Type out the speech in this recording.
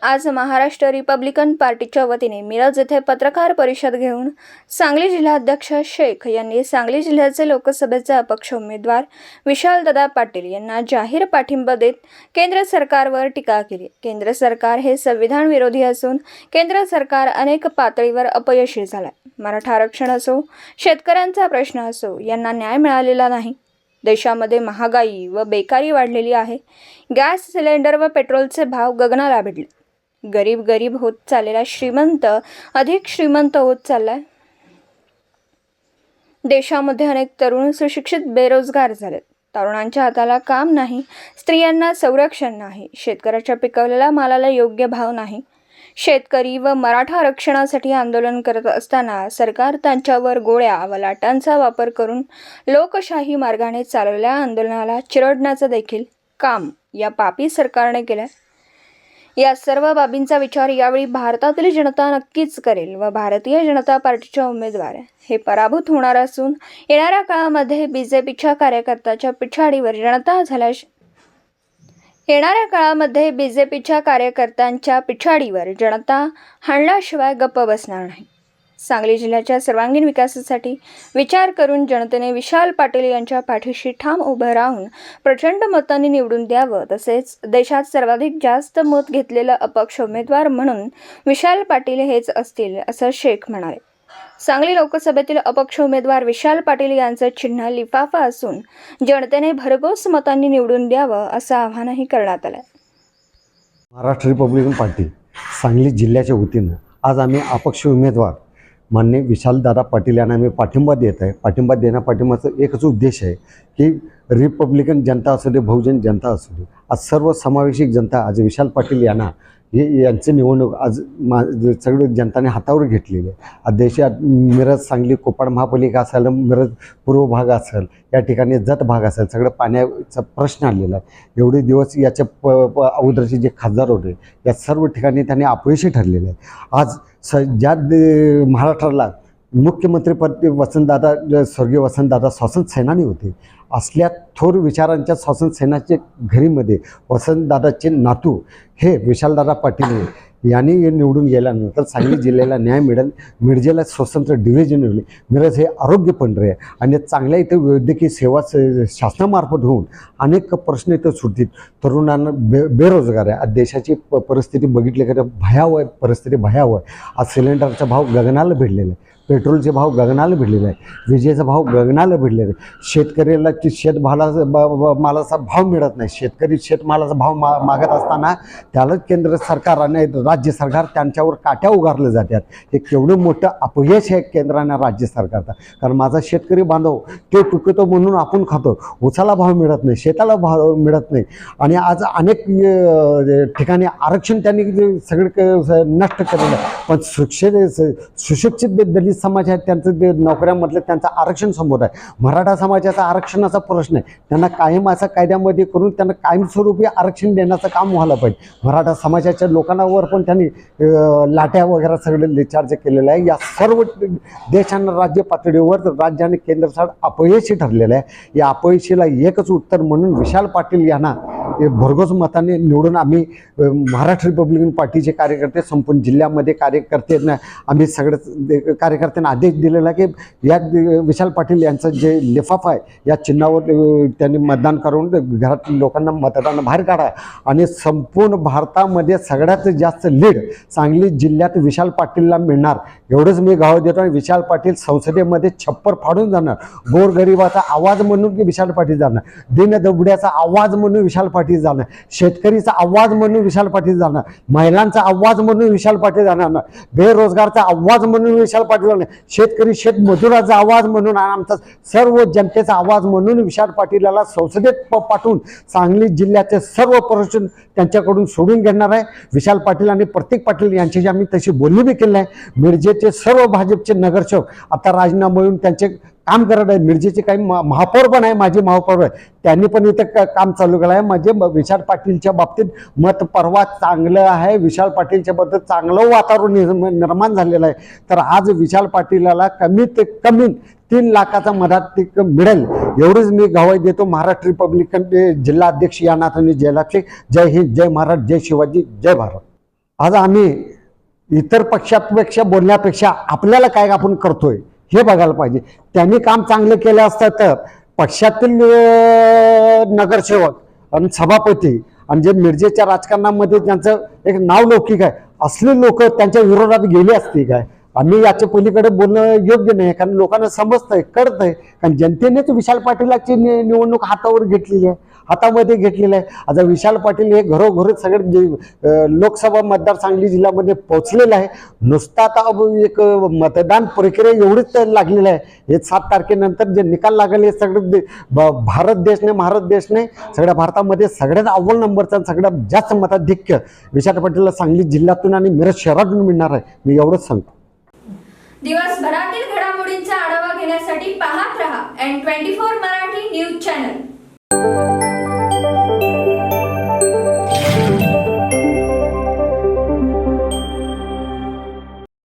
आज महाराष्ट्र रिपब्लिकन पार्टीच्या वतीने मिरज येथे पत्रकार परिषद घेऊन सांगली जिल्हाध्यक्ष शेख यांनी सांगली जिल्ह्याचे लोकसभेचे अपक्ष उमेदवार विशालदादा पाटील यांना जाहीर पाठिंबा देत केंद्र सरकारवर टीका केली। केंद्र सरकार हे संविधान विरोधी असून केंद्र सरकार अनेक पातळीवर अपयशी झाले। मराठा आरक्षण असो, शेतकऱ्यांचा प्रश्न असो, यांना न्याय मिळालेला नाही। देशामध्ये महागाई व बेकारी वाढलेली आहे। गॅस सिलेंडर व पेट्रोलचे भाव गगनाला भिडले। गरीब होत चाललेला श्रीमंत अधिक श्रीमंत होत चाललाय। देशामध्ये अनेक तरुण सुशिक्षित बेरोजगार झालेत। तरुणांच्या हाताला काम नाही, स्त्रियांना संरक्षण नाही, शेतकऱ्याच्या पिकवलेल्या मालाला योग्य भाव नाही। शेतकरी व मराठा आरक्षणासाठी आंदोलन करत असताना सरकार त्यांच्यावर गोळ्या व लाटांचा वापर करून लोकशाही मार्गाने चालवलेल्या आंदोलनाला चिरडण्याचं देखील काम या पापी सरकारने केलं। या सर्व बाबींचा विचार यावेळी भारतातील जनता नक्कीच करेल व भारतीय जनता पार्टीचे उमेदवार हे पराभूत होणार असून येणाऱ्या काळामध्ये बीजेपीच्या कार्यकर्त्याच्या पिछाडीवर जनता हाणल्याशिवाय गप्प बसणार नाही। सांगली जिल्ह्याच्या सर्वांगीण विकासासाठी विचार करून जनतेने विशाल पाटील यांच्या पाठीशी ठाम उभं राहून प्रचंड मतांनी निवडून द्यावं। तसेच देशात सर्वाधिक जास्त मत घेतलेला अपक्ष उमेदवार म्हणून विशाल पाटील हेच असतील असं शेख म्हणाले। सांगली लोकसभेतील अपक्ष उमेदवार विशाल पाटील यांचं चिन्ह लिफाफा असून जनतेने भरघोस मतांनी निवडून द्यावं असं आवाहनही करण्यात आलं। महाराष्ट्र रिपब्लिकन पार्टी सांगली जिल्ह्याच्या वतीनं आज आम्ही अपक्ष उमेदवार माननीय विशालदादा पाटील यांना आम्ही पाठिंबा देत आहे। पाठिंबा देण्यापाठीमागचा एकच उद्देश आहे की रिपब्लिकन जनता असू दे, बहुजन जनता असू दे, आज सर्व समावेशक जनता आज विशाल पाटील यांना यांचं निवडणूक आज सगळं जनताने हातावर घेतलेली आहे। आज देशात मिरज, सांगली, कोपाड महापालिका असेल, मिरज पूर्व भाग असेल, या ठिकाणी जत भाग असेल, सगळं पाण्याचा प्रश्न आलेला आहे। एवढे दिवस याच्या अगोदरचे जे खासदार होते या सर्व ठिकाणी त्यांनी अपयशी ठरलेले आहे। आज ज्या महाराष्ट्राला मुख्यमंत्रीपदी स्वर्गीय वसंतदादा स्वातंत्र्य सेनानी होते, असल्या थोर विचारांच्या स्वातंत्र्य सेनाच्या घरीमध्ये वसंतदादाचे नातू हे विशालदादा पाटील यांनी निवडून गेल्यानंतर सांगली जिल्ह्याला न्याय मिळेल। मिरजेला स्वतंत्र डिव्हिजन मिळेल, मिरज हे आरोग्य पंढरे आहे आणि चांगल्या इथं वैद्यकीय सेवा शासनामार्फत होऊन अनेक प्रश्न इथं सुटतील। तरुणांना बेरोजगार आहे। आज देशाची परिस्थिती बघितली तर भयावह आहे, परिस्थिती भयावह आहे। आज सिलेंडरचा भाव गगनाला भिडलेला आहे, पेट्रोलचे भाव गगनाला भिडलेला आहे, विजेचा भाव गगनाला भिडलेला आहे। शेतकऱ्याला मालाचा भाव मिळत नाही। शेतकरी शेतमालाचा भाव मागत असताना त्याला केंद्र सरकार आणि राज्य सरकार त्यांच्यावर काट्या उगारले जातात। हे केवढं मोठं अपयश आहे केंद्र आणि राज्य सरकारचा। कारण माझा शेतकरी बांधव ते पिकवतो म्हणून आपण खातो, उसाला भाव मिळत नाही, शेताला भाव मिळत नाही। आणि आज अनेक ठिकाणी आरक्षण त्यांनी सगळे नष्ट केलेलं आहे। पण सुशिक्षित दलित समाज आहे, त्यांचं ते नोकऱ्यामधलं त्यांचं आरक्षण समोर आहे। मराठा समाजाचा आरक्षणाचा प्रश्न आहे, त्यांना कायम असा कायद्यामध्ये करून त्यांना कायमस्वरूपी आरक्षण देण्याचं काम व्हायला पाहिजे। मराठा समाजाच्या लोकांवर पण त्यांनी लाट्या वगैरे सगळे रिचार्ज केलेलं आहे। या सर्व देशांना राज्य पातळीवर राज्य आणि केंद्र सरकार अपयशी ठरलेलं आहे। या अपयशीला एकच उत्तर म्हणून विशाल पाटील यांना भरघोस मताने निवडून आम्ही महाराष्ट्र रिपब्लिकन पार्टीचे कार्यकर्ते संपूर्ण जिल्ह्यामध्ये कार्यकर्त्यांना आम्ही सगळ्या कार्यकर्त्यांना आदेश दिलेला की या विशाल पाटील यांचं जे लिफाफा आहे या चिन्हावर त्यांनी मतदान करून घरातील लोकांना मतदान बाहेर काढा आणि संपूर्ण भारतामध्ये सगळ्यात जास्त लीड सांगली जिल्ह्यात विशाल पाटीलला मिळणार एवढंच मी गाव देतो। आणि विशाल पाटील संसदेमध्ये छप्पर फाडून जाणार। गोरगरिबाचा आवाज म्हणून विशाल पाटील जाणार, दीनदुबळ्याचा आवाज म्हणून विशाल पाटील जाणार, शेतकरीचा आवाज म्हणून विशाल पाटील जाणार, महिलांचा आवाज म्हणून विशाल पाटील जाणार, बेरोजगारचा आवाज म्हणून विशाल पाटील जाणार, शेतकरी शेतमजुराचा आवाज म्हणून, आमचा सर्व जनतेचा आवाज म्हणून विशाल पाटीलला संसदेत पाठवून सांगली जिल्ह्याचे सर्व प्रश्न त्यांच्याकडून सोडून घेणार आहे। विशाल पाटील आणि प्रत्येक पाटील यांच्याशी आम्ही तशी बोलणी बी केली आहे। मिरजेचे सर्व भाजपचे नगरसेवक आता राजीनामा देऊन त्यांचे काम करत आहे। मिरजेचे काही महापौर पण आहे, माजी महापौर आहे, त्यांनी पण इथं काम चालू केलं आहे। म्हणजे विशाल पाटीलच्या बाबतीत मत परवा चांगलं आहे, विशाल पाटीलच्या बद्दल चांगलं वातावरण निर्माण झालेलं आहे। तर आज विशाल पाटीलला कमीत कमी 3 लाखाचा मदत मिळेल एवढंच मी गवाही देतो। महाराष्ट्र रिपब्लिकन जिल्हा अध्यक्ष या नात्याने जयलाभ शेख। जय हिंद, जय महाराष्ट्र, जय शिवाजी, जय भारत। आज आम्ही इतर पक्षापेक्षा बोलण्यापेक्षा आपल्याला काय आपण करतोय हे बघायला पाहिजे. त्यांनी काम चांगलं केलं असतं तर पक्षातील नगरसेवक आणि सभापती आणि जे मिरजेच्या राजकारणामध्ये ज्यांचं एक नाव लौकिक आहे असले लोक त्यांच्या विरोधात गेले असते काय? आम्ही याच्या पलीकडे बोलणं योग्य नाही, कारण लोकांना समजतंय, कळतंय, कारण जनतेनेच विशाल पाटीलाची निवडणूक हातामध्ये घेतलेली आहे. आता विशाल पाटील हे घरोघरी सगळे लोकसभा मतदार सांगली जिल्ह्यामध्ये पोहोचलेलं आहे. नुसतं आता एक मतदान प्रक्रिया एवढीच लागलेली आहे. हे 7 तारखेनंतर जे निकाल लागले सगळे भारत देशने सगळ्या भारतामध्ये सगळ्यात अव्वल नंबरचा सगळ्यात जास्त मताधिक्य विशाल पाटीलला सांगली जिल्ह्यातून आणि मिरज शहरातून मिळणार आहे. मी एवढंच सांगतो. दिवसभरातील घडामोडींचा आढावा घेण्यासाठी पाहत रहा N24 मराठी न्यूज चॅनल.